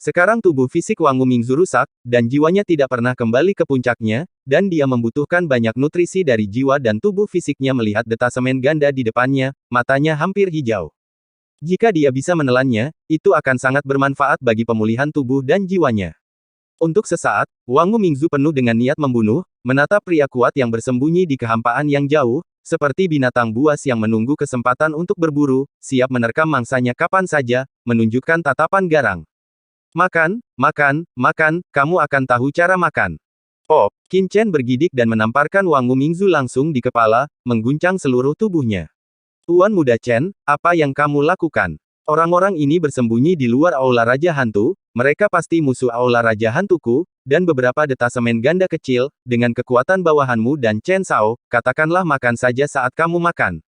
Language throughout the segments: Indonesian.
Sekarang tubuh fisik Wang Mingzu rusak, dan jiwanya tidak pernah kembali ke puncaknya, dan dia membutuhkan banyak nutrisi dari jiwa dan tubuh fisiknya. Melihat detasemen ganda di depannya, matanya hampir hijau. Jika dia bisa menelannya, itu akan sangat bermanfaat bagi pemulihan tubuh dan jiwanya. Untuk sesaat, Wang Mingzu penuh dengan niat membunuh, menatap pria kuat yang bersembunyi di kehampaan yang jauh, seperti binatang buas yang menunggu kesempatan untuk berburu, siap menerkam mangsanya kapan saja, menunjukkan tatapan garang. Makan, makan, makan, kamu akan tahu cara makan. Pop, Qin Chen bergidik dan menamparkan Wang Mingzu langsung di kepala, mengguncang seluruh tubuhnya. Tuan Muda Chen, apa yang kamu lakukan? Orang-orang ini bersembunyi di luar Aula Raja Hantu, mereka pasti musuh Aula Raja Hantuku, dan beberapa detasemen ganda kecil, dengan kekuatan bawahanmu dan Chen Sao, katakanlah makan saja saat kamu makan.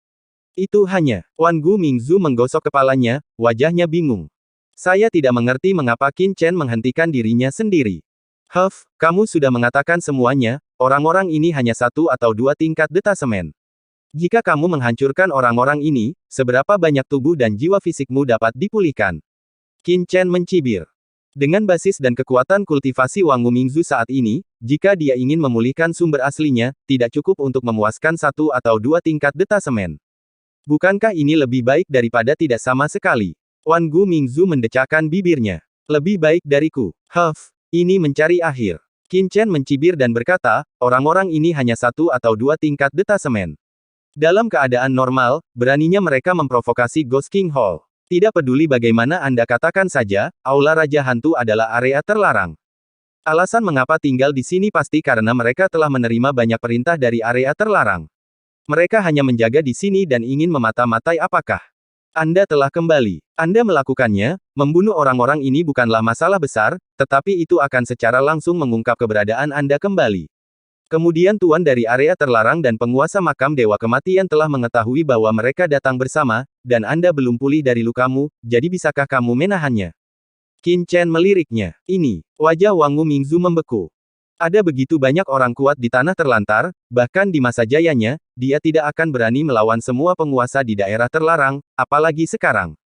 Itu hanya. Wan Gu Mingzu menggosok kepalanya, wajahnya bingung. Saya tidak mengerti mengapa Qin Chen menghentikan dirinya sendiri. Huff, kamu sudah mengatakan semuanya, orang-orang ini hanya satu atau dua tingkat detasemen. Jika kamu menghancurkan orang-orang ini, seberapa banyak tubuh dan jiwa fisikmu dapat dipulihkan? Qin Chen mencibir. Dengan basis dan kekuatan kultivasi Wang Mingzu saat ini, jika dia ingin memulihkan sumber aslinya, tidak cukup untuk memuaskan satu atau dua tingkat detasemen. Bukankah ini lebih baik daripada tidak sama sekali? Wan Gu Mingzu mendecakkan bibirnya. Lebih baik dariku. Huff, ini mencari akhir. Qin Chen mencibir dan berkata, orang-orang ini hanya satu atau dua tingkat detasemen. Dalam keadaan normal, beraninya mereka memprovokasi Ghost King Hall. Tidak peduli bagaimana Anda katakan saja, Aula Raja Hantu adalah area terlarang. Alasan mengapa tinggal di sini pasti karena mereka telah menerima banyak perintah dari area terlarang. Mereka hanya menjaga di sini dan ingin memata-matai apakah Anda telah kembali. Anda melakukannya, membunuh orang-orang ini bukanlah masalah besar, tetapi itu akan secara langsung mengungkap keberadaan Anda kembali. Kemudian tuan dari area terlarang dan penguasa makam Dewa Kematian telah mengetahui bahwa mereka datang bersama, dan Anda belum pulih dari lukamu, jadi bisakah kamu menahannya? Qin Chen meliriknya. Ini, wajah Wang Mingzu membeku. Ada begitu banyak orang kuat di tanah terlantar, bahkan di masa jayanya, dia tidak akan berani melawan semua penguasa di daerah terlarang, apalagi sekarang.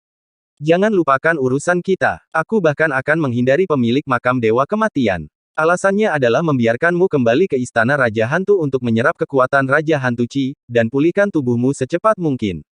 Jangan lupakan urusan kita. Aku bahkan akan menghindari pemilik makam Dewa Kematian. Alasannya adalah membiarkanmu kembali ke Istana Raja Hantu untuk menyerap kekuatan Raja Hantu Qi, dan pulihkan tubuhmu secepat mungkin.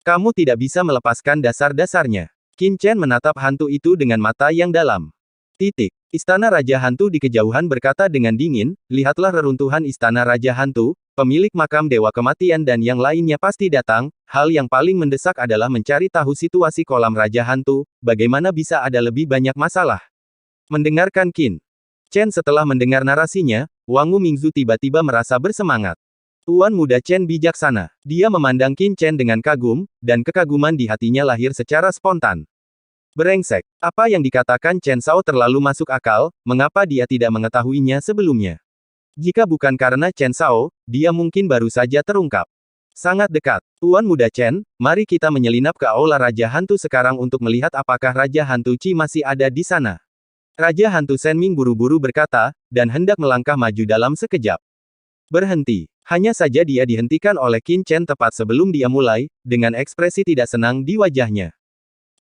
Kamu tidak bisa melepaskan dasar-dasarnya. Qin Chen menatap hantu itu dengan mata yang dalam. Titik. Istana Raja Hantu di kejauhan berkata dengan dingin, lihatlah reruntuhan Istana Raja Hantu, pemilik makam Dewa Kematian dan yang lainnya pasti datang, hal yang paling mendesak adalah mencari tahu situasi kolam Raja Hantu, bagaimana bisa ada lebih banyak masalah. Mendengarkan Qin Chen setelah mendengar narasinya, Wang Mingzu tiba-tiba merasa bersemangat. Tuan Muda Chen bijaksana. Dia memandang Qin Chen dengan kagum, dan kekaguman di hatinya lahir secara spontan. Brengsek. Apa yang dikatakan Chen Sao terlalu masuk akal, mengapa dia tidak mengetahuinya sebelumnya? Jika bukan karena Chen Sao, dia mungkin baru saja terungkap. Sangat dekat. Tuan Muda Chen, mari kita menyelinap ke Aula Raja Hantu sekarang untuk melihat apakah Raja Hantu Qi masih ada di sana. Raja Hantu Senming buru-buru berkata, dan hendak melangkah maju dalam sekejap. Berhenti. Hanya saja dia dihentikan oleh Qin Chen tepat sebelum dia mulai, dengan ekspresi tidak senang di wajahnya.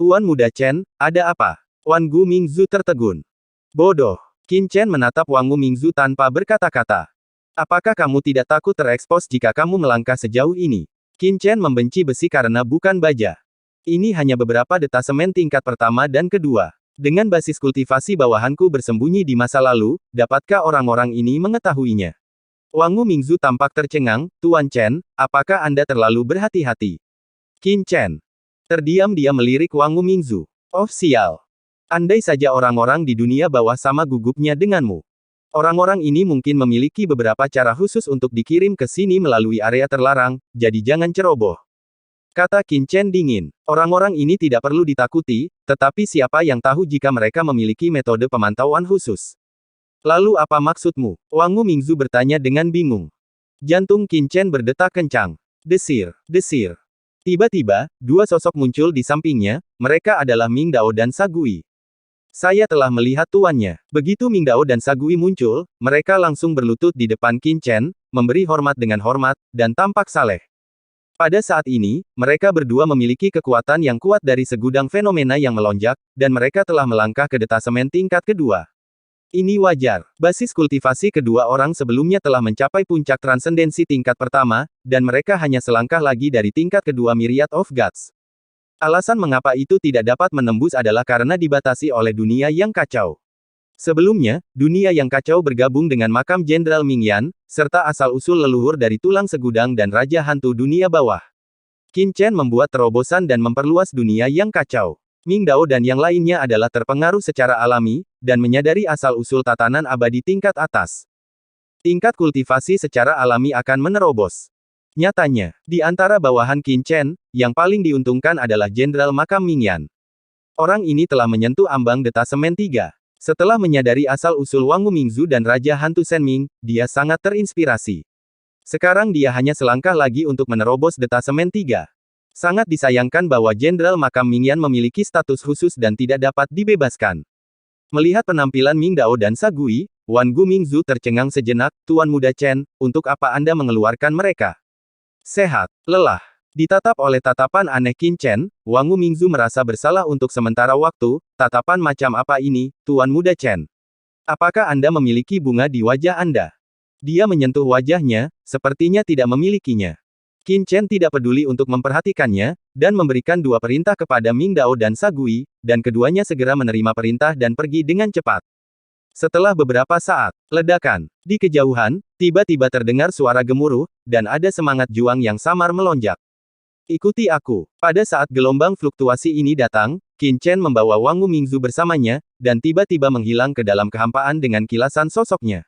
Tuan Muda Chen, ada apa? Wan Gu Mingzu tertegun. Bodoh. Qin Chen menatap Wang Mingzu tanpa berkata-kata. Apakah kamu tidak takut terekspos jika kamu melangkah sejauh ini? Qin Chen membenci besi karena bukan baja. Ini hanya beberapa detasemen tingkat pertama dan kedua. Dengan basis kultivasi bawahanku bersembunyi di masa lalu, dapatkah orang-orang ini mengetahuinya? Wang Mingzu tampak tercengang, Tuan Chen, apakah Anda terlalu berhati-hati? Qin Chen terdiam dia melirik Wang Mingzu. Oh sial. Andai saja orang-orang di dunia bawah sama gugupnya denganmu. Orang-orang ini mungkin memiliki beberapa cara khusus untuk dikirim ke sini melalui area terlarang, jadi jangan ceroboh. Kata Qin Chen dingin. Orang-orang ini tidak perlu ditakuti, tetapi siapa yang tahu jika mereka memiliki metode pemantauan khusus. Lalu apa maksudmu? Wang Mingzu bertanya dengan bingung. Jantung Qin Chen berdetak kencang. Desir, desir. Tiba-tiba, dua sosok muncul di sampingnya, mereka adalah Ming Dao dan Sagui. Saya telah melihat tuannya. Begitu Ming Dao dan Sagui muncul, mereka langsung berlutut di depan Qin Chen, memberi hormat dengan hormat, dan tampak saleh. Pada saat ini, mereka berdua memiliki kekuatan yang kuat dari segudang fenomena yang melonjak, dan mereka telah melangkah ke detasemen tingkat kedua. Ini wajar. Basis kultivasi kedua orang sebelumnya telah mencapai puncak transendensi tingkat pertama, dan mereka hanya selangkah lagi dari tingkat kedua Myriad of Gods. Alasan mengapa itu tidak dapat menembus adalah karena dibatasi oleh dunia yang kacau. Sebelumnya, dunia yang kacau bergabung dengan makam Jenderal Mingyan, serta asal-usul leluhur dari tulang segudang dan Raja Hantu Dunia Bawah. Qin Chen membuat terobosan dan memperluas dunia yang kacau. Ming Dao dan yang lainnya adalah terpengaruh secara alami, dan menyadari asal-usul tatanan abadi tingkat atas. Tingkat kultivasi secara alami akan menerobos. Nyatanya, di antara bawahan Qin Chen, yang paling diuntungkan adalah Jenderal Makam Mingyan. Orang ini telah menyentuh ambang detasemen 3. Setelah menyadari asal-usul Wangu Mingzu dan Raja Hantu Senming, dia sangat terinspirasi. Sekarang dia hanya selangkah lagi untuk menerobos detasemen 3. Sangat disayangkan bahwa Jenderal Makam Mingyan memiliki status khusus dan tidak dapat dibebaskan. Melihat penampilan Ming Dao dan Sagui, Wan Gu Mingzu tercengang sejenak. Tuan Muda Chen, untuk apa Anda mengeluarkan mereka? Sehat, lelah. Ditatap oleh tatapan aneh Qin Chen, Wangu Mingzu merasa bersalah untuk sementara waktu. Tatapan macam apa ini, Tuan Muda Chen? Apakah Anda memiliki bunga di wajah Anda? Dia menyentuh wajahnya, sepertinya tidak memilikinya. Qin Chen tidak peduli untuk memperhatikannya, dan memberikan dua perintah kepada Ming Dao dan Sagui, dan keduanya segera menerima perintah dan pergi dengan cepat. Setelah beberapa saat, ledakan. Di kejauhan, tiba-tiba terdengar suara gemuruh, dan ada semangat juang yang samar melonjak. Ikuti aku. Pada saat gelombang fluktuasi ini datang, Qin Chen membawa Wangu Mingzu bersamanya, dan tiba-tiba menghilang ke dalam kehampaan dengan kilasan sosoknya.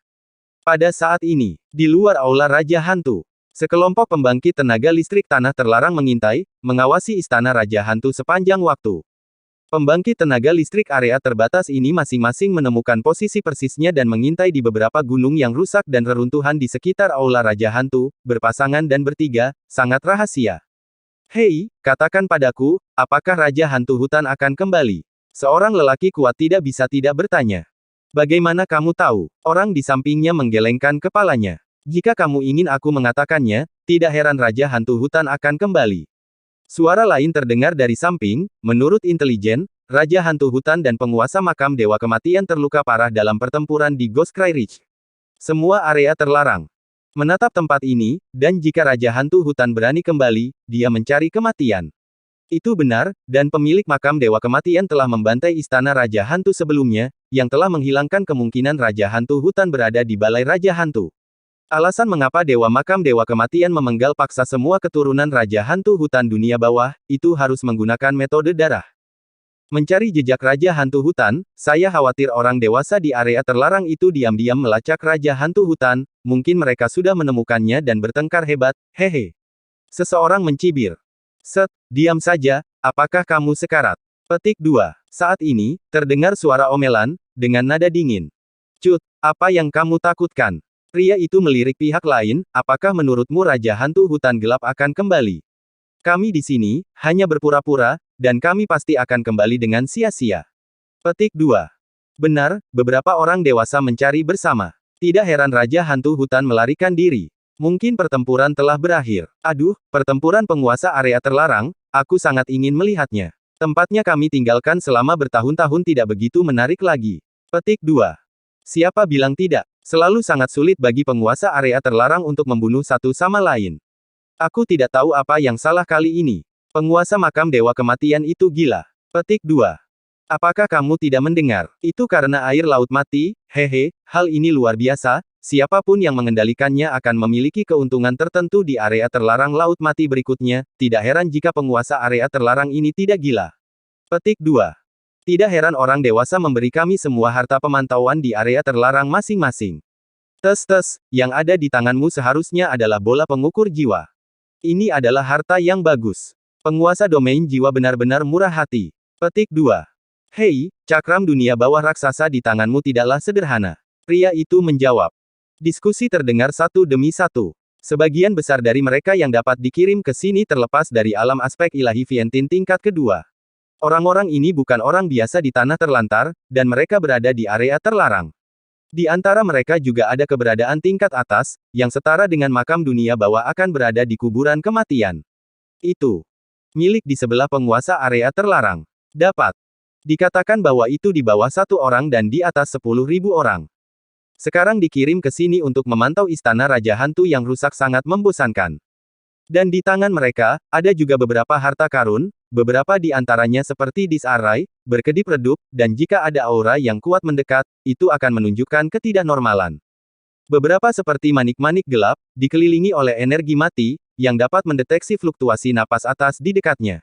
Pada saat ini, di luar aula Raja Hantu, sekelompok pembangkit tenaga listrik tanah terlarang mengintai, mengawasi istana Raja Hantu sepanjang waktu. Pembangkit tenaga listrik area terbatas ini masing-masing menemukan posisi persisnya dan mengintai di beberapa gunung yang rusak dan reruntuhan di sekitar aula Raja Hantu, berpasangan dan bertiga, sangat rahasia. Hei, katakan padaku, apakah Raja Hantu Hutan akan kembali? Seorang lelaki kuat tidak bisa tidak bertanya. Bagaimana kamu tahu? Orang di sampingnya menggelengkan kepalanya. Jika kamu ingin aku mengatakannya, tidak heran Raja Hantu Hutan akan kembali. Suara lain terdengar dari samping. Menurut intelijen, Raja Hantu Hutan dan penguasa makam Dewa Kematian terluka parah dalam pertempuran di Ghost Cry Ridge. Semua area terlarang. Menatap tempat ini, dan jika Raja Hantu Hutan berani kembali, dia mencari kematian. Itu benar, dan pemilik makam Dewa Kematian telah membantai istana Raja Hantu sebelumnya, yang telah menghilangkan kemungkinan Raja Hantu Hutan berada di Balai Raja Hantu. Alasan mengapa Dewa Makam Dewa Kematian memenggal paksa semua keturunan Raja Hantu Hutan Dunia Bawah, itu harus menggunakan metode darah. Mencari jejak Raja Hantu Hutan, saya khawatir orang dewasa di area terlarang itu diam-diam melacak Raja Hantu Hutan, mungkin mereka sudah menemukannya dan bertengkar hebat, hehe. Seseorang mencibir. Diam saja, apakah kamu sekarat? Petik 2. Saat ini, terdengar suara omelan, dengan nada dingin. Cut, apa yang kamu takutkan? Pria itu melirik pihak lain, apakah menurutmu Raja Hantu Hutan Gelap akan kembali? Kami di sini, hanya berpura-pura, dan kami pasti akan kembali dengan sia-sia. Petik 2. Benar, beberapa orang dewasa mencari bersama. Tidak heran Raja Hantu Hutan melarikan diri. Mungkin pertempuran telah berakhir. Aduh, pertempuran penguasa area terlarang, aku sangat ingin melihatnya. Tempatnya kami tinggalkan selama bertahun-tahun tidak begitu menarik lagi. Petik 2. Siapa bilang tidak? Selalu sangat sulit bagi penguasa area terlarang untuk membunuh satu sama lain. Aku tidak tahu apa yang salah kali ini. Penguasa makam Dewa Kematian itu gila. Petik 2. Apakah kamu tidak mendengar? Itu karena air laut mati, hehe, hal ini luar biasa, siapapun yang mengendalikannya akan memiliki keuntungan tertentu di area terlarang laut mati berikutnya, tidak heran jika penguasa area terlarang ini tidak gila. Petik 2. Tidak heran orang dewasa memberi kami semua harta pemantauan di area terlarang masing-masing. Tes, yang ada di tanganmu seharusnya adalah bola pengukur jiwa. Ini adalah harta yang bagus. Penguasa domain jiwa benar-benar murah hati. Petik 2. Hei, cakram dunia bawah raksasa di tanganmu tidaklah sederhana. Pria itu menjawab. Diskusi terdengar satu demi satu. Sebagian besar dari mereka yang dapat dikirim ke sini terlepas dari alam aspek ilahi Vientin tingkat kedua. Orang-orang ini bukan orang biasa di tanah terlantar, dan mereka berada di area terlarang. Di antara mereka juga ada keberadaan tingkat atas, yang setara dengan makam dunia bawah akan berada di kuburan kematian. Itu. Milik di sebelah penguasa area terlarang. Dapat. Dikatakan bahwa itu di bawah 1 orang dan di atas 10.000 orang. Sekarang dikirim ke sini untuk memantau istana Raja Hantu yang rusak sangat membosankan. Dan di tangan mereka, ada juga beberapa harta karun, beberapa di antaranya seperti disarray, berkedip redup, dan jika ada aura yang kuat mendekat, itu akan menunjukkan ketidaknormalan. Beberapa seperti manik-manik gelap, dikelilingi oleh energi mati, yang dapat mendeteksi fluktuasi napas atas di dekatnya.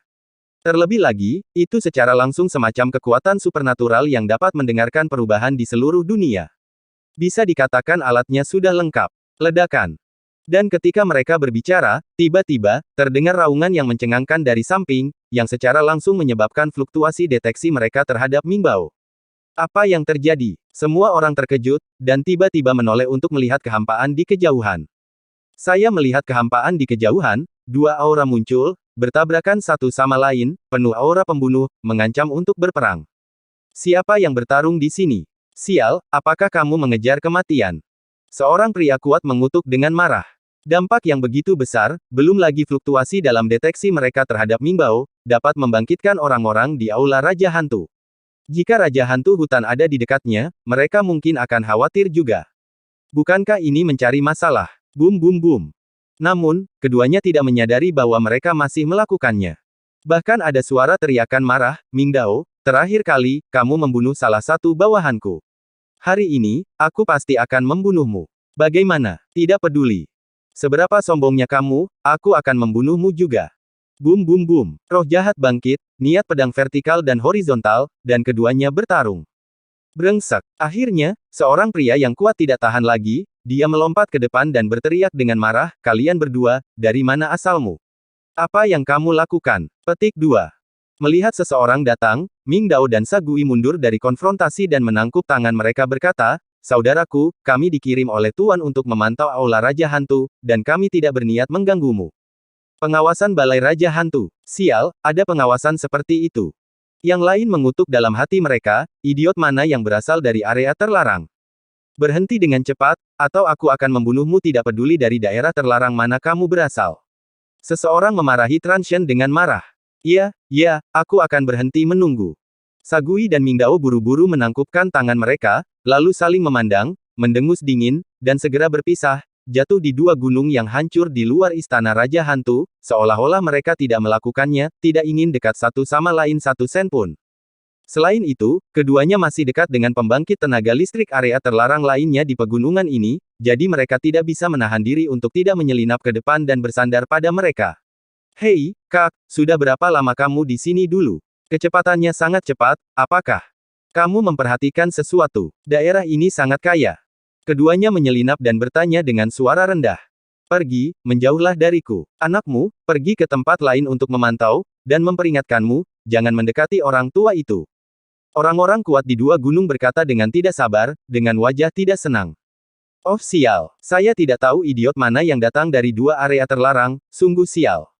Terlebih lagi, itu secara langsung semacam kekuatan supernatural yang dapat mendengarkan perubahan di seluruh dunia. Bisa dikatakan alatnya sudah lengkap. Ledakan. Dan ketika mereka berbicara, tiba-tiba, terdengar raungan yang mencengangkan dari samping, yang secara langsung menyebabkan fluktuasi deteksi mereka terhadap Mingbao. Apa yang terjadi? Semua orang terkejut, dan tiba-tiba menoleh untuk melihat kehampaan di kejauhan. Saya melihat kehampaan di kejauhan, 2 aura muncul, bertabrakan satu sama lain, penuh aura pembunuh, mengancam untuk berperang. Siapa yang bertarung di sini? Sial, apakah kamu mengejar kematian? Seorang pria kuat mengutuk dengan marah. Dampak yang begitu besar, belum lagi fluktuasi dalam deteksi mereka terhadap Mingbao, dapat membangkitkan orang-orang di Aula Raja Hantu. Jika Raja Hantu hutan ada di dekatnya, mereka mungkin akan khawatir juga. Bukankah ini mencari masalah? Bum bum bum. Namun, keduanya tidak menyadari bahwa mereka masih melakukannya. Bahkan ada suara teriakan marah, Mingbao, terakhir kali, kamu membunuh salah satu bawahanku. Hari ini, aku pasti akan membunuhmu. Bagaimana? Tidak peduli. Seberapa sombongnya kamu, aku akan membunuhmu juga. Bum bum bum. Roh jahat bangkit, niat pedang vertikal dan horizontal, dan keduanya bertarung. Brengsek. Akhirnya, seorang pria yang kuat tidak tahan lagi, dia melompat ke depan dan berteriak dengan marah, kalian berdua, dari mana asalmu? Apa yang kamu lakukan? Petik 2. Melihat seseorang datang, Mingbao dan Sagui mundur dari konfrontasi dan menangkup tangan mereka berkata, saudaraku, kami dikirim oleh Tuan untuk memantau Aula Raja Hantu, dan kami tidak berniat mengganggumu. Pengawasan Balai Raja Hantu. Sial, ada pengawasan seperti itu. Yang lain mengutuk dalam hati mereka, idiot mana yang berasal dari area terlarang. Berhenti dengan cepat, atau aku akan membunuhmu tidak peduli dari daerah terlarang mana kamu berasal. Seseorang memarahi Transhen dengan marah. Ya, aku akan berhenti menunggu. Sagui dan Mingbao buru-buru menangkupkan tangan mereka, lalu saling memandang, mendengus dingin, dan segera berpisah, jatuh di 2 gunung yang hancur di luar istana Raja Hantu, seolah-olah mereka tidak melakukannya, tidak ingin dekat satu sama lain 1 sen pun. Selain itu, keduanya masih dekat dengan pembangkit tenaga listrik area terlarang lainnya di pegunungan ini, jadi mereka tidak bisa menahan diri untuk tidak menyelinap ke depan dan bersandar pada mereka. Hei, Kak, sudah berapa lama kamu di sini dulu? Kecepatannya sangat cepat, apakah kamu memperhatikan sesuatu? Daerah ini sangat kaya. Keduanya menyelinap dan bertanya dengan suara rendah. Pergi, menjauhlah dariku. Anakmu, pergi ke tempat lain untuk memantau, dan memperingatkanmu, jangan mendekati orang tua itu. Orang-orang kuat di 2 gunung berkata dengan tidak sabar, dengan wajah tidak senang. Oh sial, saya tidak tahu idiot mana yang datang dari 2 area terlarang, sungguh sial.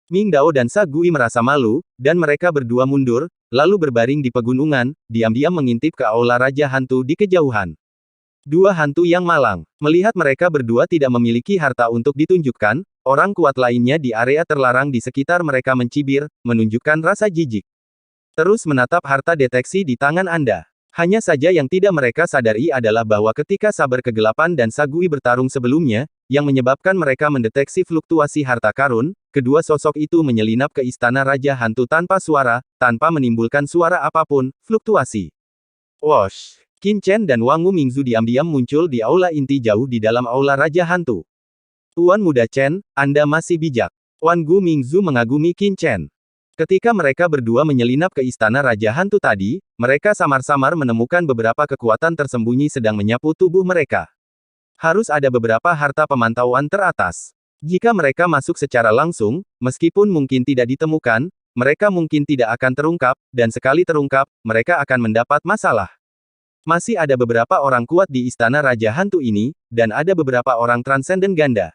Mingbao dan Sagui merasa malu, dan mereka berdua mundur, lalu berbaring di pegunungan, diam-diam mengintip ke Aula Raja Hantu di kejauhan. 2 hantu yang malang. Melihat mereka berdua tidak memiliki harta untuk ditunjukkan, orang kuat lainnya di area terlarang di sekitar mereka mencibir, menunjukkan rasa jijik. Terus menatap harta deteksi di tangan Anda. Hanya saja yang tidak mereka sadari adalah bahwa ketika Saber Kegelapan dan Sagui bertarung sebelumnya, yang menyebabkan mereka mendeteksi fluktuasi harta karun, kedua sosok itu menyelinap ke istana Raja Hantu tanpa suara, tanpa menimbulkan suara apapun, fluktuasi. Wosh! Qin Chen dan Wangu Mingzu diam-diam muncul di aula inti jauh di dalam aula Raja Hantu. Tuan Muda Chen, Anda masih bijak. Wangu Mingzu mengagumi Qin Chen. Ketika mereka berdua menyelinap ke istana Raja Hantu tadi, mereka samar-samar menemukan beberapa kekuatan tersembunyi sedang menyapu tubuh mereka. Harus ada beberapa harta pemantauan teratas. Jika mereka masuk secara langsung, meskipun mungkin tidak ditemukan, mereka mungkin tidak akan terungkap, dan sekali terungkap, mereka akan mendapat masalah. Masih ada beberapa orang kuat di istana Raja Hantu ini, dan ada beberapa orang transenden ganda.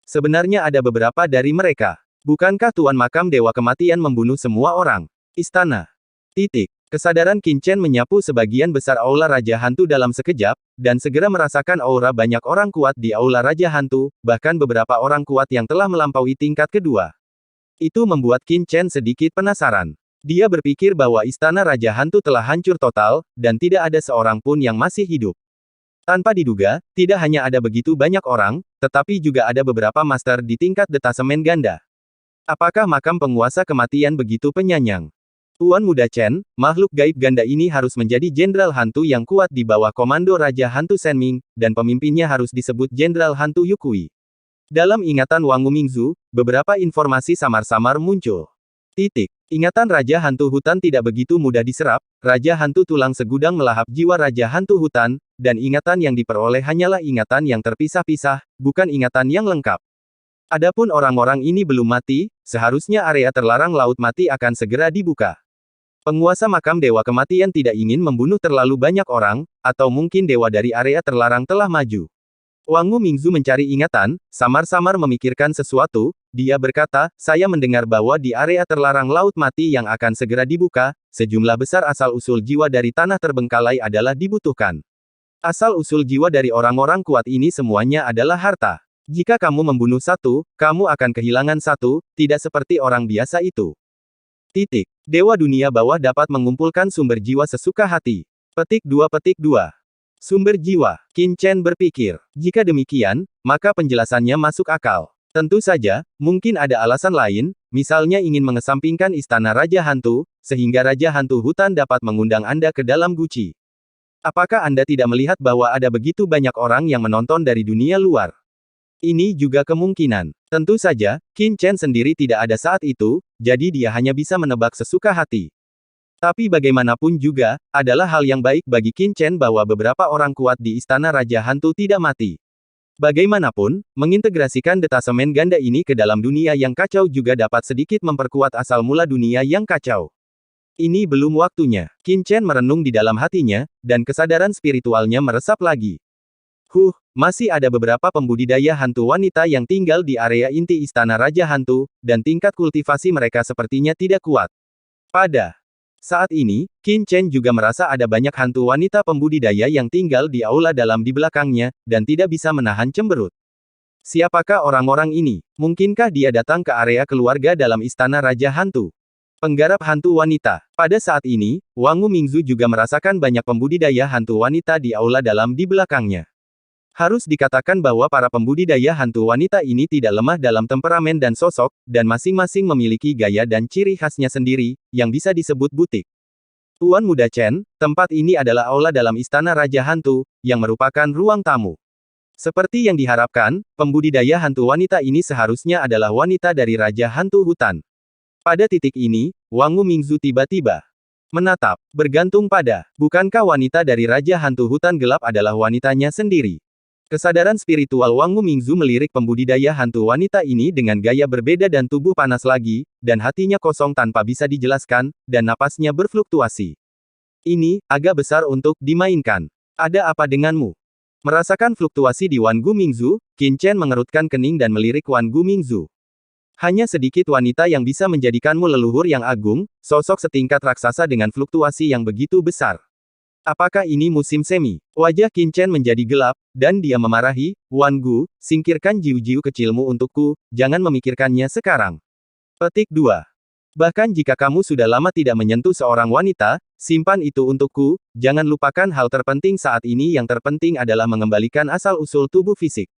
Sebenarnya ada beberapa dari mereka. Bukankah Tuan Makam Dewa Kematian membunuh semua orang? Istana. Titik. Kesadaran Qin Chen menyapu sebagian besar aula Raja Hantu dalam sekejap, dan segera merasakan aura banyak orang kuat di aula Raja Hantu, bahkan beberapa orang kuat yang telah melampaui tingkat kedua. Itu membuat Qin Chen sedikit penasaran. Dia berpikir bahwa istana Raja Hantu telah hancur total, dan tidak ada seorang pun yang masih hidup. Tanpa diduga, tidak hanya ada begitu banyak orang, tetapi juga ada beberapa master di tingkat detasemen ganda. Apakah makam penguasa kematian begitu penyayang? Tuan Muda Chen, makhluk gaib ganda ini harus menjadi jenderal hantu yang kuat di bawah komando Raja Hantu Shenming, dan pemimpinnya harus disebut Jenderal Hantu Yukui. Dalam ingatan Wang Mingzu, beberapa informasi samar-samar muncul. Ingatan Raja Hantu Hutan tidak begitu mudah diserap, Raja Hantu Tulang Segudang melahap jiwa Raja Hantu Hutan, dan ingatan yang diperoleh hanyalah ingatan yang terpisah-pisah, bukan ingatan yang lengkap. Adapun orang-orang ini belum mati, seharusnya area terlarang Laut Mati akan segera dibuka. Penguasa makam Dewa Kematian tidak ingin membunuh terlalu banyak orang, atau mungkin dewa dari area terlarang telah maju. Wang Mingzu mencari ingatan, samar-samar memikirkan sesuatu, dia berkata, saya mendengar bahwa di area terlarang Laut Mati yang akan segera dibuka, sejumlah besar asal-usul jiwa dari tanah terbengkalai adalah dibutuhkan. Asal-usul jiwa dari orang-orang kuat ini semuanya adalah harta. Jika kamu membunuh satu, kamu akan kehilangan satu, tidak seperti orang biasa itu. Dewa dunia bawah dapat mengumpulkan sumber jiwa sesuka hati. Petik 2. Sumber jiwa. Qin Chen berpikir, jika demikian, maka penjelasannya masuk akal. Tentu saja, mungkin ada alasan lain, misalnya ingin mengesampingkan istana Raja Hantu, sehingga Raja Hantu Hutan dapat mengundang Anda ke dalam guci. Apakah Anda tidak melihat bahwa ada begitu banyak orang yang menonton dari dunia luar? Ini juga kemungkinan. Tentu saja, Qin Chen sendiri tidak ada saat itu, jadi dia hanya bisa menebak sesuka hati. Tapi bagaimanapun juga, adalah hal yang baik bagi Qin Chen bahwa beberapa orang kuat di Istana Raja Hantu tidak mati. Bagaimanapun, mengintegrasikan detasemen ganda ini ke dalam dunia yang kacau juga dapat sedikit memperkuat asal mula dunia yang kacau. Ini belum waktunya. Qin Chen merenung di dalam hatinya, dan kesadaran spiritualnya meresap lagi. Masih ada beberapa pembudidaya hantu wanita yang tinggal di area inti Istana Raja Hantu, dan tingkat kultivasi mereka sepertinya tidak kuat. Pada saat ini, Qin Chen juga merasa ada banyak hantu wanita pembudidaya yang tinggal di aula dalam di belakangnya, dan tidak bisa menahan cemberut. Siapakah orang-orang ini? Mungkinkah dia datang ke area keluarga dalam Istana Raja Hantu? Penggarap hantu wanita. Pada saat ini, Wang Mingzu juga merasakan banyak pembudidaya hantu wanita di aula dalam di belakangnya. Harus dikatakan bahwa para pembudidaya hantu wanita ini tidak lemah dalam temperamen dan sosok, dan masing-masing memiliki gaya dan ciri khasnya sendiri, yang bisa disebut butik. Tuan Muda Chen, tempat ini adalah aula dalam Istana Raja Hantu, yang merupakan ruang tamu. Seperti yang diharapkan, pembudidaya hantu wanita ini seharusnya adalah wanita dari Raja Hantu Hutan. Pada titik ini, Wang Mingzu tiba-tiba menatap, bergantung pada, bukankah wanita dari Raja Hantu Hutan Gelap adalah wanitanya sendiri? Kesadaran spiritual Wang Mingzu melirik pembudidaya hantu wanita ini dengan gaya berbeda dan tubuh panas lagi, dan hatinya kosong tanpa bisa dijelaskan, dan napasnya berfluktuasi. Ini, agak besar untuk dimainkan. Ada apa denganmu? Merasakan fluktuasi di Wang Mingzu, Qin Chen mengerutkan kening dan melirik Wang Mingzu. Hanya sedikit wanita yang bisa menjadikanmu leluhur yang agung, sosok setingkat raksasa dengan fluktuasi yang begitu besar. Apakah ini musim semi? Wajah Qin Chen menjadi gelap, dan dia memarahi, Wan Gu, singkirkan jiu-jiu kecilmu untukku, jangan memikirkannya sekarang. Petik 2. Bahkan jika kamu sudah lama tidak menyentuh seorang wanita, simpan itu untukku, jangan lupakan hal terpenting saat ini yang terpenting adalah mengembalikan asal-usul tubuh fisik.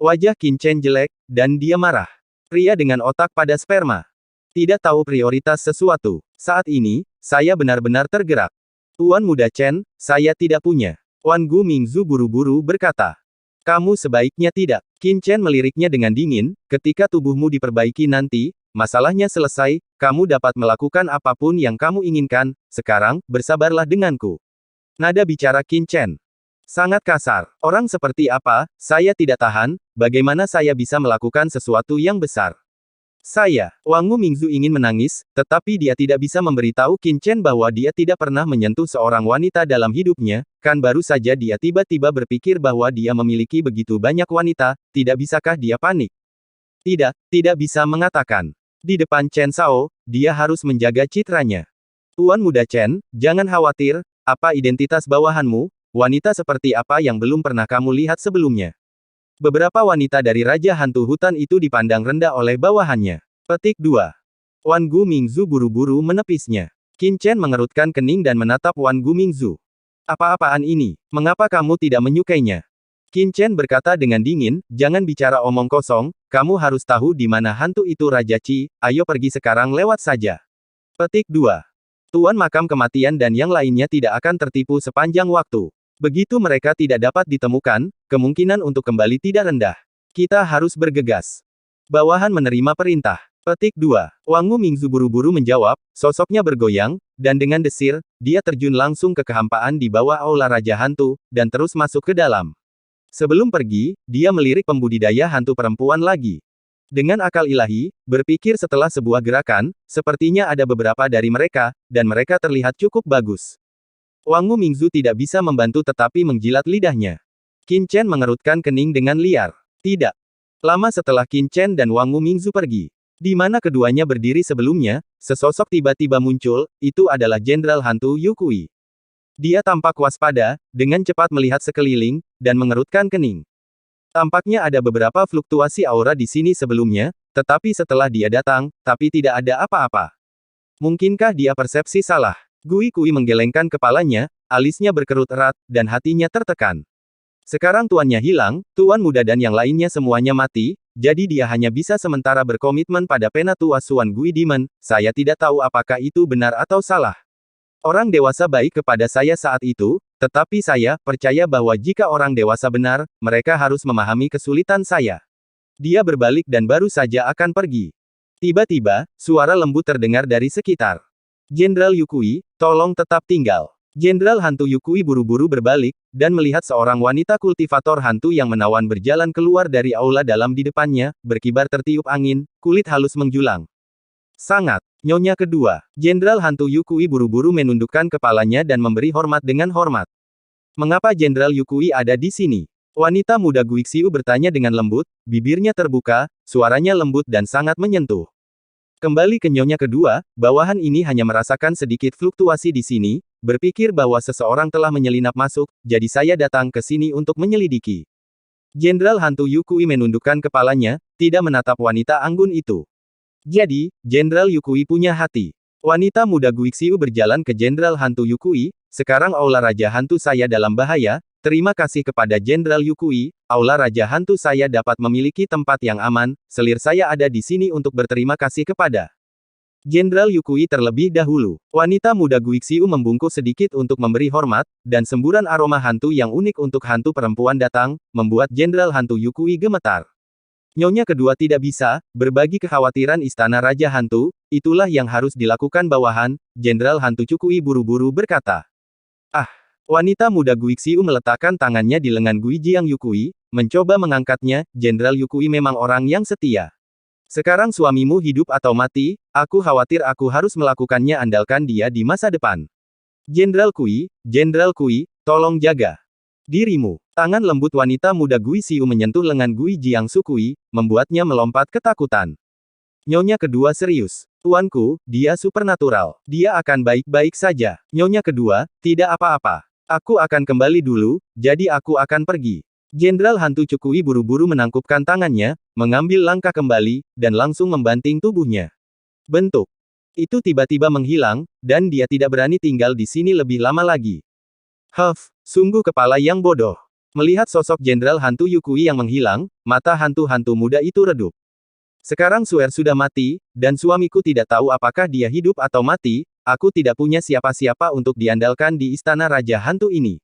Wajah Qin Chen jelek, dan dia marah. Pria dengan otak pada sperma. Tidak tahu prioritas sesuatu. Saat ini, saya benar-benar tergerak. Tuan Muda Chen, saya tidak punya. Wang Mingzu buru-buru berkata. Kamu sebaiknya tidak. Qin Chen meliriknya dengan dingin, ketika tubuhmu diperbaiki nanti, masalahnya selesai, kamu dapat melakukan apapun yang kamu inginkan, sekarang, bersabarlah denganku. Nada bicara Qin Chen sangat kasar. Orang seperti apa, saya tidak tahan, bagaimana saya bisa melakukan sesuatu yang besar. Wang Mingzu ingin menangis, tetapi dia tidak bisa memberitahu Qin Chen bahwa dia tidak pernah menyentuh seorang wanita dalam hidupnya, kan baru saja dia tiba-tiba berpikir bahwa dia memiliki begitu banyak wanita, tidak bisakah dia panik? Tidak bisa mengatakan. Di depan Chen Shao, dia harus menjaga citranya. Tuan Muda Chen, jangan khawatir, apa identitas bawahanmu, wanita seperti apa yang belum pernah kamu lihat sebelumnya? Beberapa wanita dari Raja Hantu Hutan itu dipandang rendah oleh bawahannya. Petik 2. Wan Gu Mingzu buru-buru menepisnya. Qin Chen mengerutkan kening dan menatap Wan Gu Mingzu. Apa-apaan ini? Mengapa kamu tidak menyukainya? Qin Chen berkata dengan dingin, jangan bicara omong kosong, kamu harus tahu di mana hantu itu Raja Qi, ayo pergi sekarang lewat saja. Petik 2. Tuan Makam Kematian dan yang lainnya tidak akan tertipu sepanjang waktu. Begitu mereka tidak dapat ditemukan, kemungkinan untuk kembali tidak rendah. Kita harus bergegas. Bawahan menerima perintah. Petik 2. Wang Gu Mingzu buru-buru menjawab, sosoknya bergoyang, dan dengan desir, dia terjun langsung ke kehampaan di bawah aula Raja Hantu, dan terus masuk ke dalam. Sebelum pergi, dia melirik pembudidaya hantu perempuan lagi. Dengan akal ilahi, berpikir setelah sebuah gerakan, sepertinya ada beberapa dari mereka, dan mereka terlihat cukup bagus. Wang Gu Mingzu tidak bisa membantu tetapi menjilat lidahnya. Qin Chen mengerutkan kening dengan liar. Tidak. Lama setelah Qin Chen dan Wang Gu Mingzu pergi, di mana keduanya berdiri sebelumnya, sesosok tiba-tiba muncul, itu adalah Jenderal Hantu Yu Kui. Dia tampak waspada, dengan cepat melihat sekeliling, dan mengerutkan kening. Tampaknya ada beberapa fluktuasi aura di sini sebelumnya, tetapi setelah dia datang, tapi tidak ada apa-apa. Mungkinkah dia persepsi salah? Gui Kui menggelengkan kepalanya, alisnya berkerut erat, dan hatinya tertekan. Sekarang tuannya hilang, tuan muda dan yang lainnya semuanya mati, jadi dia hanya bisa sementara berkomitmen pada Penatua Suan Gui Demon, saya tidak tahu apakah itu benar atau salah. Orang dewasa baik kepada saya saat itu, tetapi saya percaya bahwa jika orang dewasa benar, mereka harus memahami kesulitan saya. Dia berbalik dan baru saja akan pergi. Tiba-tiba, suara lembut terdengar dari sekitar. Jenderal Yu Kui, tolong tetap tinggal. Jenderal Hantu Yu Kui buru-buru berbalik, dan melihat seorang wanita kultivator hantu yang menawan berjalan keluar dari aula dalam di depannya, berkibar tertiup angin, kulit halus menjulang. Sangat. Nyonya kedua, Jenderal Hantu Yu Kui buru-buru menundukkan kepalanya dan memberi hormat dengan hormat. Mengapa Jenderal Yu Kui ada di sini? Wanita muda Guixiu bertanya dengan lembut, bibirnya terbuka, suaranya lembut dan sangat menyentuh. Kembali ke nyonya kedua, bawahan ini hanya merasakan sedikit fluktuasi di sini, berpikir bahwa seseorang telah menyelinap masuk, jadi saya datang ke sini untuk menyelidiki. Jenderal Hantu Yu Kui menundukkan kepalanya, tidak menatap wanita anggun itu. Jadi, Jenderal Yu Kui punya hati. Wanita muda Guixiu berjalan ke Jenderal Hantu Yu Kui, sekarang aula Raja Hantu saya dalam bahaya, terima kasih kepada Jenderal Yu Kui, aula Raja Hantu saya dapat memiliki tempat yang aman, selir saya ada di sini untuk berterima kasih kepada Jenderal Yu Kui terlebih dahulu. Wanita muda Guixiu membungkuk sedikit untuk memberi hormat, dan semburan aroma hantu yang unik untuk hantu perempuan datang, membuat Jenderal Hantu Yu Kui gemetar. Nyonya kedua tidak bisa berbagi kekhawatiran Istana Raja Hantu, itulah yang harus dilakukan bawahan, Jenderal Hantu Yu Kui buru-buru berkata. Ah! Wanita muda Guixiu meletakkan tangannya di lengan Gui Jiang Yu Kui, mencoba mengangkatnya, Jenderal Yu Kui memang orang yang setia. Sekarang suamimu hidup atau mati, aku khawatir aku harus melakukannya andalkan dia di masa depan. Jenderal Kui, tolong jaga dirimu. Tangan lembut wanita muda Guixiu menyentuh lengan Gui Jiang Su Kui, membuatnya melompat ketakutan. Nyonya kedua serius. Tuanku, dia supernatural. Dia akan baik-baik saja. Nyonya kedua, tidak apa-apa. Aku akan kembali dulu, jadi aku akan pergi. Jenderal Hantu Yu Kui buru-buru menangkupkan tangannya, mengambil langkah kembali, dan langsung membanting tubuhnya. Bentuk itu tiba-tiba menghilang, dan dia tidak berani tinggal di sini lebih lama lagi. Sungguh kepala yang bodoh. Melihat sosok Jenderal Hantu Yu Kui yang menghilang, mata hantu-hantu muda itu redup. Sekarang Suer sudah mati, dan suamiku tidak tahu apakah dia hidup atau mati, aku tidak punya siapa-siapa untuk diandalkan di Istana Raja Hantu ini.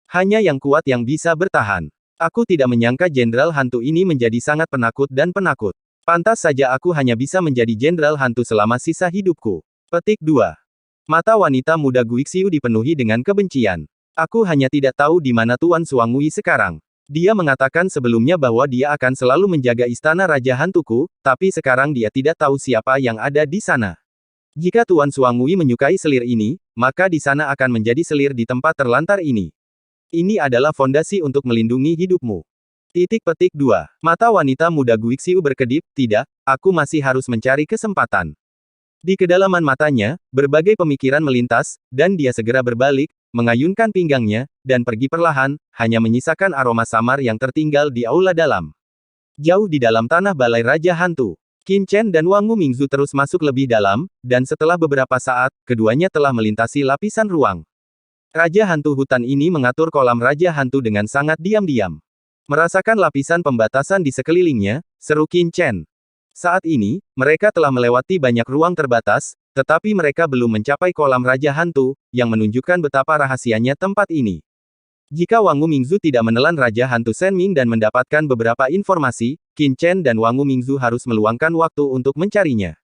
Hanya yang kuat yang bisa bertahan. Aku tidak menyangka Jenderal Hantu ini menjadi sangat penakut dan penakut. Pantas saja aku hanya bisa menjadi Jenderal Hantu selama sisa hidupku. Petik 2. Mata wanita muda Guixiu dipenuhi dengan kebencian. Aku hanya tidak tahu di mana Tuan Suangui sekarang. Dia mengatakan sebelumnya bahwa dia akan selalu menjaga Istana Raja Hantuku, tapi sekarang dia tidak tahu siapa yang ada di sana. Jika Tuan Suangui menyukai selir ini, maka di sana akan menjadi selir di tempat terlantar ini. Ini adalah fondasi untuk melindungi hidupmu. Petik 2. Mata wanita muda Guixiu berkedip, tidak, aku masih harus mencari kesempatan. Di kedalaman matanya, berbagai pemikiran melintas, dan dia segera berbalik, mengayunkan pinggangnya, dan pergi perlahan, hanya menyisakan aroma samar yang tertinggal di aula dalam. Jauh di dalam tanah balai Raja Hantu. Qin Chen dan Wang Mingzu terus masuk lebih dalam, dan setelah beberapa saat, keduanya telah melintasi lapisan ruang. Raja Hantu hutan ini mengatur kolam Raja Hantu dengan sangat diam-diam. Merasakan lapisan pembatasan di sekelilingnya, seru Qin Chen. Saat ini, mereka telah melewati banyak ruang terbatas, tetapi mereka belum mencapai kolam Raja Hantu, yang menunjukkan betapa rahasianya tempat ini. Jika Wang Mingzu tidak menelan Raja Hantu Shen Ming dan mendapatkan beberapa informasi, Qin Chen dan Wang Mingzu harus meluangkan waktu untuk mencarinya.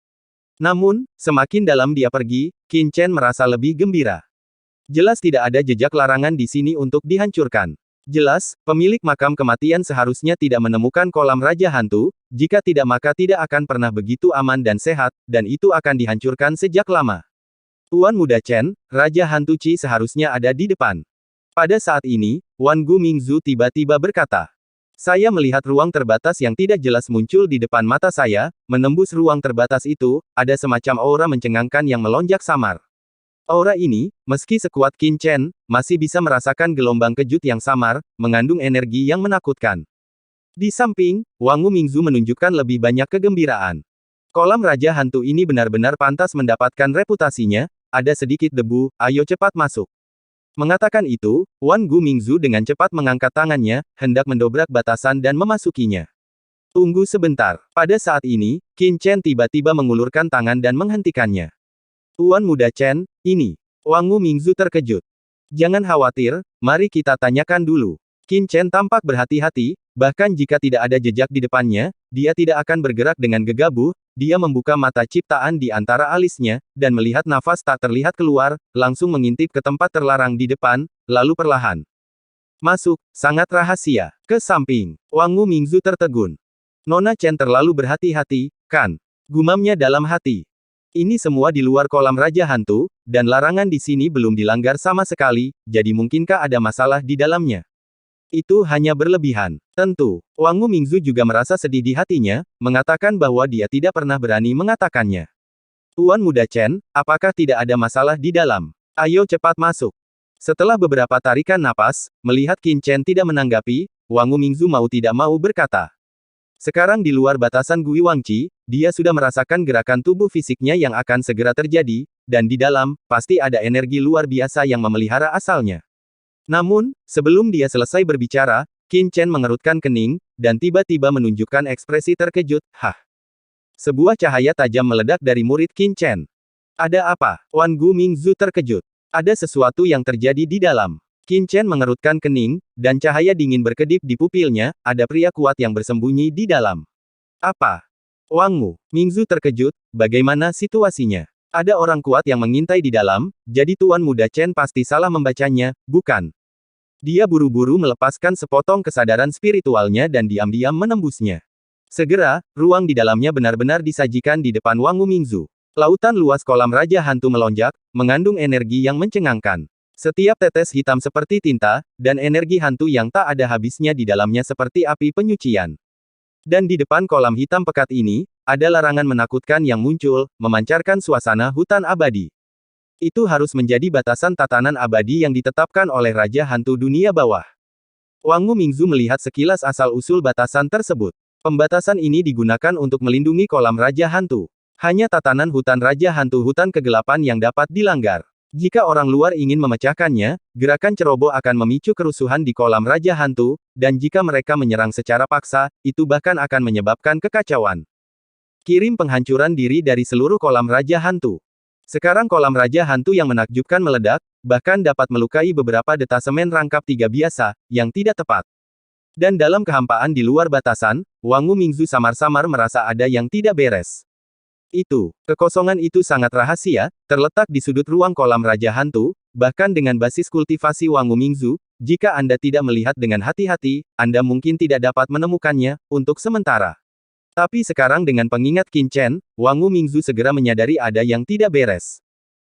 Namun, semakin dalam dia pergi, Qin Chen merasa lebih gembira. Jelas tidak ada jejak larangan di sini untuk dihancurkan. Jelas, pemilik makam kematian seharusnya tidak menemukan kolam Raja Hantu, jika tidak maka tidak akan pernah begitu aman dan sehat, dan itu akan dihancurkan sejak lama. Tuan Muda Chen, Raja Hantu Qi seharusnya ada di depan. Pada saat ini, Wan Mingzu tiba-tiba berkata, "Saya melihat ruang terbatas yang tidak jelas muncul di depan mata saya, menembus ruang terbatas itu, ada semacam aura mencengangkan yang melonjak samar. Aura ini, meski sekuat Qin Chen, masih bisa merasakan gelombang kejut yang samar, mengandung energi yang menakutkan." Di samping, Wang Mingzu menunjukkan lebih banyak kegembiraan. Kolam Raja Hantu ini benar-benar pantas mendapatkan reputasinya, ada sedikit debu, ayo cepat masuk. Mengatakan itu, Wan Mingzu dengan cepat mengangkat tangannya, hendak mendobrak batasan dan memasukinya. Tunggu sebentar. Pada saat ini, Qin Chen tiba-tiba mengulurkan tangan dan menghentikannya. Tuan Muda Chen, ini. Wang Mingzu terkejut. Jangan khawatir, mari kita tanyakan dulu. Qin Chen tampak berhati-hati, bahkan jika tidak ada jejak di depannya, dia tidak akan bergerak dengan gegabah. Dia membuka mata ciptaan di antara alisnya, dan melihat nafas tak terlihat keluar, langsung mengintip ke tempat terlarang di depan, lalu perlahan masuk, sangat rahasia. Ke samping, Wang Mingzu tertegun. Nona Chen terlalu berhati-hati, kan? Gumamnya dalam hati. Ini semua di luar kolam Raja Hantu, dan larangan di sini belum dilanggar sama sekali, jadi mungkinkah ada masalah di dalamnya? Itu hanya berlebihan. Tentu, Wang Mingzu juga merasa sedih di hatinya, mengatakan bahwa dia tidak pernah berani mengatakannya. Tuan Muda Chen, apakah tidak ada masalah di dalam? Ayo cepat masuk. Setelah beberapa tarikan napas, melihat Qin Chen tidak menanggapi, Wang Mingzu mau tidak mau berkata. Sekarang di luar batasan Gui Wangqi, dia sudah merasakan gerakan tubuh fisiknya yang akan segera terjadi, dan di dalam, pasti ada energi luar biasa yang memelihara asalnya. Namun, sebelum dia selesai berbicara, Qin Chen mengerutkan kening, dan tiba-tiba menunjukkan ekspresi terkejut, "Hah?" Sebuah cahaya tajam meledak dari murid Qin Chen. Ada apa? Wan Mingzu terkejut. Ada sesuatu yang terjadi di dalam. Qin Chen mengerutkan kening, dan cahaya dingin berkedip di pupilnya, ada pria kuat yang bersembunyi di dalam. Apa? Wang Mingzu terkejut, bagaimana situasinya? Ada orang kuat yang mengintai di dalam, jadi Tuan Muda Chen pasti salah membacanya, bukan? Dia buru-buru melepaskan sepotong kesadaran spiritualnya dan diam-diam menembusnya. Segera, ruang di dalamnya benar-benar disajikan di depan Wang Mingzu. Lautan luas kolam Raja Hantu melonjak, mengandung energi yang mencengangkan. Setiap tetes hitam seperti tinta, dan energi hantu yang tak ada habisnya di dalamnya seperti api penyucian. Dan di depan kolam hitam pekat ini, ada larangan menakutkan yang muncul, memancarkan suasana hutan abadi. Itu harus menjadi batasan tatanan abadi yang ditetapkan oleh Raja Hantu dunia bawah. Wang Mingzu melihat sekilas asal-usul batasan tersebut. Pembatasan ini digunakan untuk melindungi kolam Raja Hantu. Hanya tatanan hutan Raja Hantu hutan kegelapan yang dapat dilanggar. Jika orang luar ingin memecahkannya, gerakan ceroboh akan memicu kerusuhan di kolam Raja Hantu, dan jika mereka menyerang secara paksa, itu bahkan akan menyebabkan kekacauan. Kirim penghancuran diri dari seluruh kolam Raja Hantu. Sekarang kolam Raja Hantu yang menakjubkan meledak, bahkan dapat melukai beberapa detasemen rangkap 3 biasa, yang tidak tepat. Dan dalam kehampaan di luar batasan, Wang Mingzu samar-samar merasa ada yang tidak beres. Kekosongan itu sangat rahasia, terletak di sudut ruang kolam Raja Hantu, bahkan dengan basis kultivasi Wang Mingzu, jika Anda tidak melihat dengan hati-hati, Anda mungkin tidak dapat menemukannya, untuk sementara. Tapi sekarang dengan pengingat Qin Chen, Wang Mingzu segera menyadari ada yang tidak beres.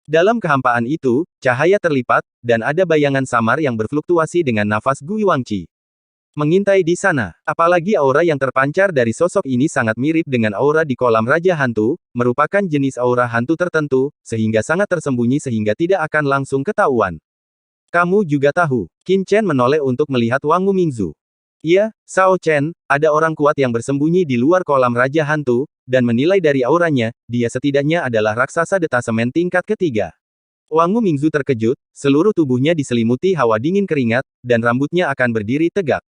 Dalam kehampaan itu, cahaya terlipat, dan ada bayangan samar yang berfluktuasi dengan nafas Gui Wangqi. Mengintai di sana, apalagi aura yang terpancar dari sosok ini sangat mirip dengan aura di kolam Raja Hantu, merupakan jenis aura hantu tertentu, sehingga sangat tersembunyi sehingga tidak akan langsung ketahuan. Kamu juga tahu, Qin Chen menoleh untuk melihat Wang Mingzu. Iya, Sao Chen, ada orang kuat yang bersembunyi di luar kolam Raja Hantu, dan menilai dari auranya, dia setidaknya adalah raksasa detasemen tingkat ketiga. Wangu Mingzu terkejut, seluruh tubuhnya diselimuti hawa dingin keringat, dan rambutnya akan berdiri tegak.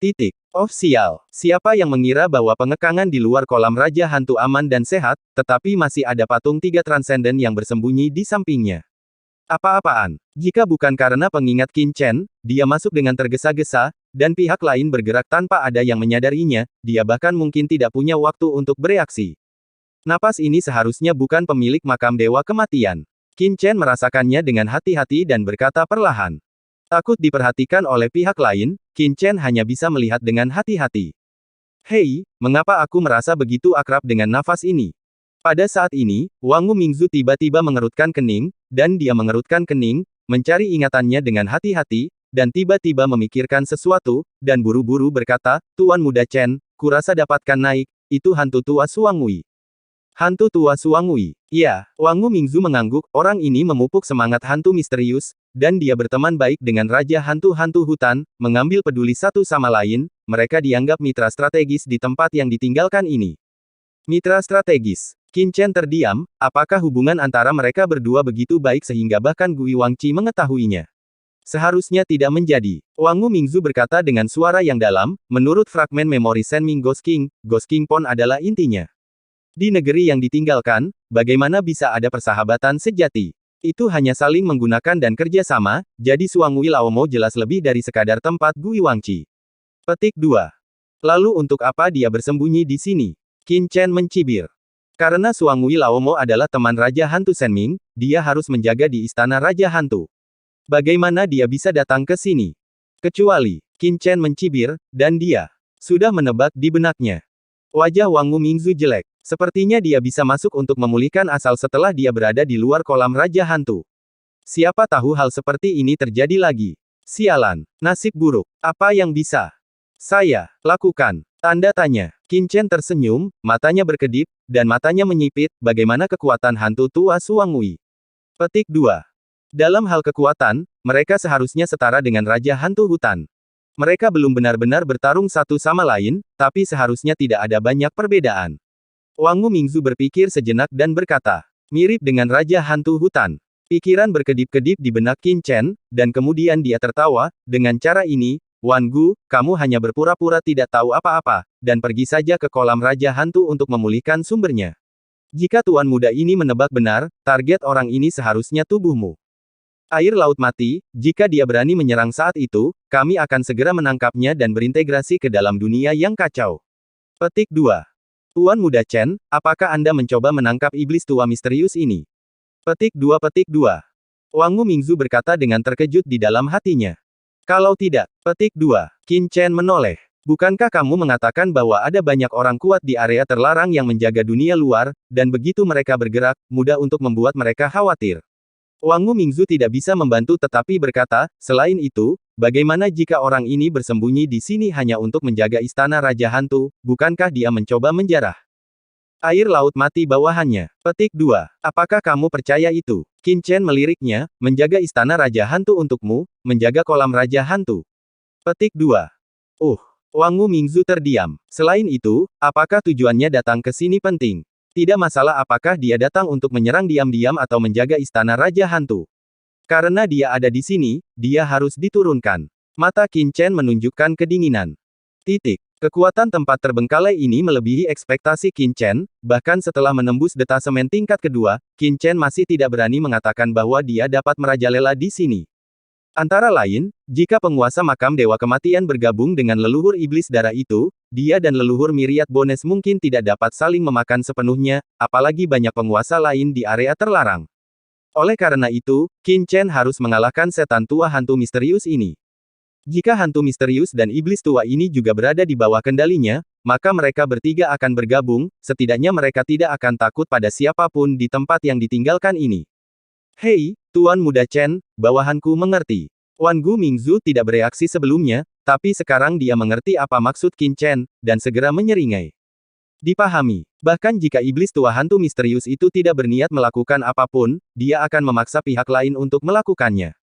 Titik. Oh sial, siapa yang mengira bahwa pengekangan di luar kolam Raja Hantu aman dan sehat, tetapi masih ada patung tiga transenden yang bersembunyi di sampingnya. Apa-apaan? Jika bukan karena pengingat Qin Chen, dia masuk dengan tergesa-gesa, dan pihak lain bergerak tanpa ada yang menyadarinya, dia bahkan mungkin tidak punya waktu untuk bereaksi. Napas ini seharusnya bukan pemilik makam Dewa Kematian. Qin Chen merasakannya dengan hati-hati dan berkata perlahan. Takut diperhatikan oleh pihak lain, Qin Chen hanya bisa melihat dengan hati-hati. Hei, mengapa aku merasa begitu akrab dengan nafas ini? Pada saat ini, Wangu Mingzu tiba-tiba mengerutkan kening, dan dia mengerutkan kening, mencari ingatannya dengan hati-hati, dan tiba-tiba memikirkan sesuatu, dan buru-buru berkata, Tuan Muda Chen, kurasa dapatkan naik, itu hantu tua Suangui. Hantu tua Suangui. Ya, Wangu Mingzu mengangguk, orang ini memupuk semangat hantu misterius, dan dia berteman baik dengan Raja Hantu-Hantu Hutan, mengambil peduli satu sama lain, mereka dianggap mitra strategis di tempat yang ditinggalkan ini. Mitra strategis. Qin Chen terdiam, apakah hubungan antara mereka berdua begitu baik sehingga bahkan Gui Wangqi mengetahuinya? Seharusnya tidak menjadi. Wangu Mingzu berkata dengan suara yang dalam, menurut fragmen memori Senming Ghost King Pon adalah intinya. Di negeri yang ditinggalkan, bagaimana bisa ada persahabatan sejati? Itu hanya saling menggunakan dan kerja sama, jadi Suangui Laomo jelas lebih dari sekadar tempat Gui Wangqi. Petik 2. Lalu untuk apa dia bersembunyi di sini? Qin Chen mencibir. Karena Suangui Laomo adalah teman Raja Hantu Senming, dia harus menjaga di Istana Raja Hantu. Bagaimana dia bisa datang ke sini? Kecuali, Qin Chen mencibir, dan dia sudah menebak di benaknya. Wajah Wangu Mingzu jelek. Sepertinya dia bisa masuk untuk memulihkan asal setelah dia berada di luar kolam Raja Hantu. Siapa tahu hal seperti ini terjadi lagi. Sialan, nasib buruk. Apa yang bisa saya lakukan? Tanda tanya. Qin Chen tersenyum, matanya berkedip, dan matanya menyipit, bagaimana kekuatan hantu tua Suangui. Petik 2. Dalam hal kekuatan, mereka seharusnya setara dengan Raja Hantu Hutan. Mereka belum benar-benar bertarung satu sama lain, tapi seharusnya tidak ada banyak perbedaan. Wangu Mingzu berpikir sejenak dan berkata, mirip dengan Raja Hantu Hutan. Pikiran berkedip-kedip di benak Qin Chen, dan kemudian dia tertawa, dengan cara ini, Wan Gu, kamu hanya berpura-pura tidak tahu apa-apa, dan pergi saja ke kolam Raja Hantu untuk memulihkan sumbernya. Jika tuan muda ini menebak benar, target orang ini seharusnya tubuhmu. Air laut mati, jika dia berani menyerang saat itu, kami akan segera menangkapnya dan berintegrasi ke dalam dunia yang kacau. Petik 2. Tuan Muda Chen, apakah Anda mencoba menangkap iblis tua misterius ini? Petik 2. Wangu Mingzu berkata dengan terkejut di dalam hatinya. Kalau tidak, petik 2. Qin Chen menoleh. Bukankah kamu mengatakan bahwa ada banyak orang kuat di area terlarang yang menjaga dunia luar, dan begitu mereka bergerak, mudah untuk membuat mereka khawatir? Wangu Mingzu tidak bisa membantu tetapi berkata, selain itu, bagaimana jika orang ini bersembunyi di sini hanya untuk menjaga istana Raja Hantu, bukankah dia mencoba menjarah air laut mati bawahannya? Petik 2. Apakah kamu percaya itu? Qin Chen meliriknya, menjaga istana Raja Hantu untukmu, menjaga kolam Raja Hantu. Petik 2. Wangu Mingzu terdiam. Selain itu, apakah tujuannya datang ke sini penting? Tidak masalah apakah dia datang untuk menyerang diam-diam atau menjaga istana Raja Hantu. Karena dia ada di sini, dia harus diturunkan. Mata Qin Chen menunjukkan kedinginan. Titik. Kekuatan tempat terbengkalai ini melebihi ekspektasi Qin Chen, bahkan setelah menembus detasemen tingkat kedua, Qin Chen masih tidak berani mengatakan bahwa dia dapat merajalela di sini. Antara lain, jika penguasa makam Dewa Kematian bergabung dengan leluhur iblis darah itu, dia dan leluhur Myriad Bones mungkin tidak dapat saling memakan sepenuhnya, apalagi banyak penguasa lain di area terlarang. Oleh karena itu, Qin Chen harus mengalahkan setan tua hantu misterius ini. Jika hantu misterius dan iblis tua ini juga berada di bawah kendalinya, maka mereka bertiga akan bergabung, setidaknya mereka tidak akan takut pada siapapun di tempat yang ditinggalkan ini. Hei, Tuan Muda Chen, bawahanku mengerti. Wangu Mingzu tidak bereaksi sebelumnya, tapi sekarang dia mengerti apa maksud Qin Chen, dan segera menyeringai. Dipahami. Bahkan jika iblis tua hantu misterius itu tidak berniat melakukan apapun, dia akan memaksa pihak lain untuk melakukannya.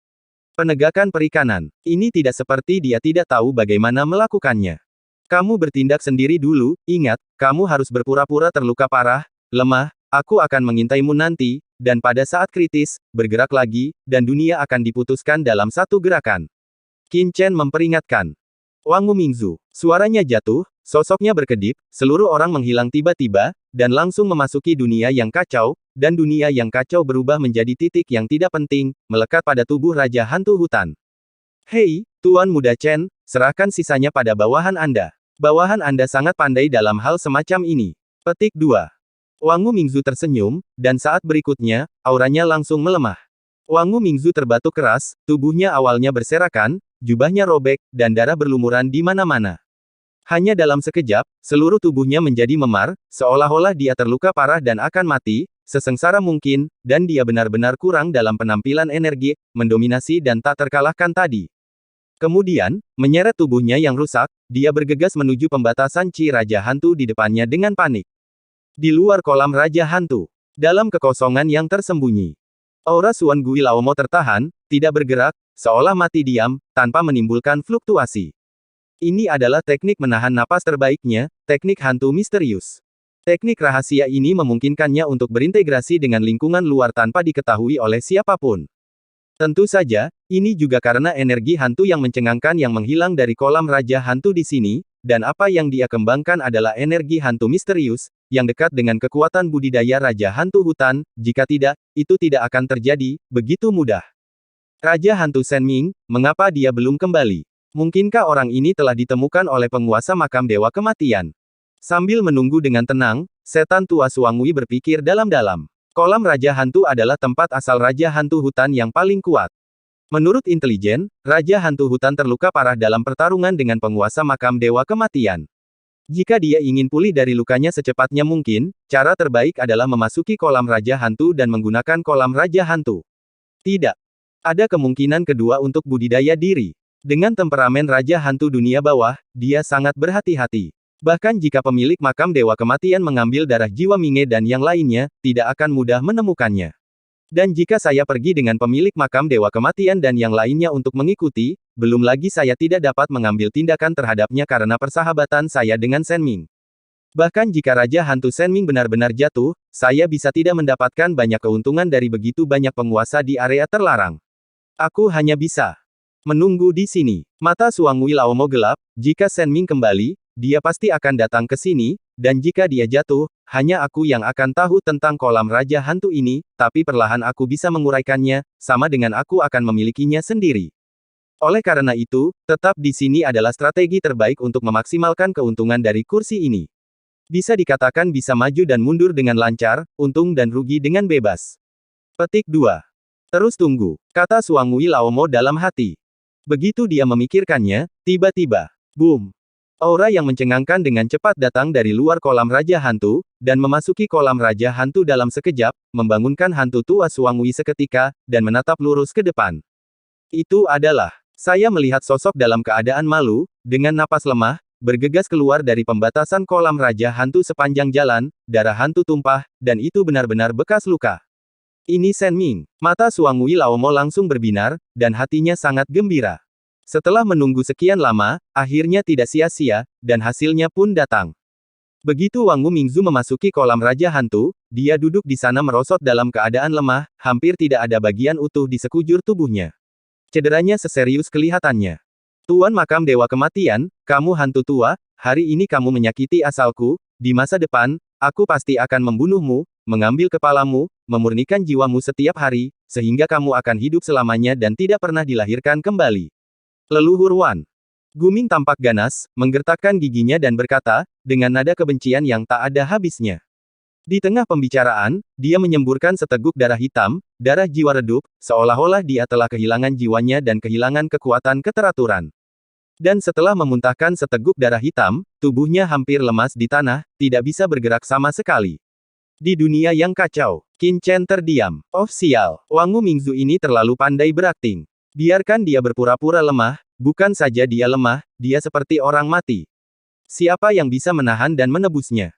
Penegakan perikanan. Ini tidak seperti dia tidak tahu bagaimana melakukannya. Kamu bertindak sendiri dulu, ingat, kamu harus berpura-pura terluka parah, lemah, aku akan mengintaimu nanti, dan pada saat kritis, bergerak lagi, dan dunia akan diputuskan dalam satu gerakan. Qin Chen memperingatkan. Wang Mumingzu. Suaranya jatuh, sosoknya berkedip, seluruh orang menghilang tiba-tiba, dan langsung memasuki dunia yang kacau, dan dunia yang kacau berubah menjadi titik yang tidak penting, melekat pada tubuh Raja Hantu Hutan. Hei, Tuan Muda Chen, serahkan sisanya pada bawahan Anda. Bawahan Anda sangat pandai dalam hal semacam ini. Petik 2. Wang Mumingzu tersenyum, dan saat berikutnya, auranya langsung melemah. Wang Mumingzu terbatuk keras, tubuhnya awalnya berserakan, jubahnya robek, dan darah berlumuran di mana-mana. Hanya dalam sekejap, seluruh tubuhnya menjadi memar, seolah-olah dia terluka parah dan akan mati, sesengsara mungkin, dan dia benar-benar kurang dalam penampilan energi, mendominasi dan tak terkalahkan tadi. Kemudian, menyeret tubuhnya yang rusak, dia bergegas menuju pembatasan Chi Raja Hantu di depannya dengan panik. Di luar kolam Raja Hantu, dalam kekosongan yang tersembunyi, aura Suan Gui Laomo tertahan, tidak bergerak, seolah mati diam, tanpa menimbulkan fluktuasi. Ini adalah teknik menahan napas terbaiknya, teknik hantu misterius. Teknik rahasia ini memungkinkannya untuk berintegrasi dengan lingkungan luar tanpa diketahui oleh siapapun. Tentu saja, ini juga karena energi hantu yang mencengangkan yang menghilang dari kolam Raja Hantu di sini, dan apa yang dia kembangkan adalah energi hantu misterius, yang dekat dengan kekuatan budidaya Raja Hantu Hutan, jika tidak, itu tidak akan terjadi, begitu mudah. Raja Hantu Senming, mengapa dia belum kembali? Mungkinkah orang ini telah ditemukan oleh penguasa makam Dewa Kematian? Sambil menunggu dengan tenang, setan tua Suangui berpikir dalam-dalam. Kolam Raja Hantu adalah tempat asal Raja Hantu Hutan yang paling kuat. Menurut intelijen, Raja Hantu Hutan terluka parah dalam pertarungan dengan penguasa makam Dewa Kematian. Jika dia ingin pulih dari lukanya secepatnya mungkin, cara terbaik adalah memasuki kolam Raja Hantu dan menggunakan kolam Raja Hantu. Tidak. Ada kemungkinan kedua untuk budidaya diri. Dengan temperamen Raja Hantu dunia bawah, dia sangat berhati-hati. Bahkan jika pemilik makam Dewa Kematian mengambil darah jiwa Minge dan yang lainnya, tidak akan mudah menemukannya. Dan jika saya pergi dengan pemilik makam Dewa Kematian dan yang lainnya untuk mengikuti, belum lagi saya tidak dapat mengambil tindakan terhadapnya karena persahabatan saya dengan Senming. Bahkan jika Raja Hantu Senming benar-benar jatuh, saya bisa tidak mendapatkan banyak keuntungan dari begitu banyak penguasa di area terlarang. Aku hanya bisa menunggu di sini. Mata Suangui Laomo gelap, jika Senming kembali, dia pasti akan datang ke sini, dan jika dia jatuh, hanya aku yang akan tahu tentang kolam Raja Hantu ini, tapi perlahan aku bisa menguraikannya, sama dengan aku akan memilikinya sendiri. Oleh karena itu, tetap di sini adalah strategi terbaik untuk memaksimalkan keuntungan dari kursi ini. Bisa dikatakan bisa maju dan mundur dengan lancar, untung dan rugi dengan bebas. Petik 2. Terus tunggu, kata Suangui Laomo dalam hati. Begitu dia memikirkannya, tiba-tiba, boom! Aura yang mencengangkan dengan cepat datang dari luar kolam Raja Hantu, dan memasuki kolam Raja Hantu dalam sekejap, membangunkan hantu tua Suangui seketika, dan menatap lurus ke depan. Itu adalah, saya melihat sosok dalam keadaan malu, dengan napas lemah, bergegas keluar dari pembatasan kolam Raja Hantu sepanjang jalan, darah hantu tumpah, dan itu benar-benar bekas luka. Ini Senming. Mata Suangui Laomo langsung berbinar, dan hatinya sangat gembira. Setelah menunggu sekian lama, akhirnya tidak sia-sia, dan hasilnya pun datang. Begitu Wang Mumingzu memasuki kolam Raja Hantu, dia duduk di sana merosot dalam keadaan lemah, hampir tidak ada bagian utuh di sekujur tubuhnya. Cederanya seserius kelihatannya. Tuan Makam Dewa Kematian, kamu hantu tua, hari ini kamu menyakiti asalku, di masa depan, aku pasti akan membunuhmu, mengambil kepalamu, memurnikan jiwamu setiap hari, sehingga kamu akan hidup selamanya dan tidak pernah dilahirkan kembali. Leluhur Wan Guming tampak ganas, menggertakkan giginya dan berkata, dengan nada kebencian yang tak ada habisnya. Di tengah pembicaraan, dia menyemburkan seteguk darah hitam, darah jiwa redup, seolah-olah dia telah kehilangan jiwanya dan kehilangan kekuatan keteraturan. Dan setelah memuntahkan seteguk darah hitam, tubuhnya hampir lemas di tanah, tidak bisa bergerak sama sekali. Di dunia yang kacau, Qin Chen terdiam. Oh sial, Wang Mumingzu ini terlalu pandai berakting. Biarkan dia berpura-pura lemah, bukan saja dia lemah, dia seperti orang mati. Siapa yang bisa menahan dan menebusnya?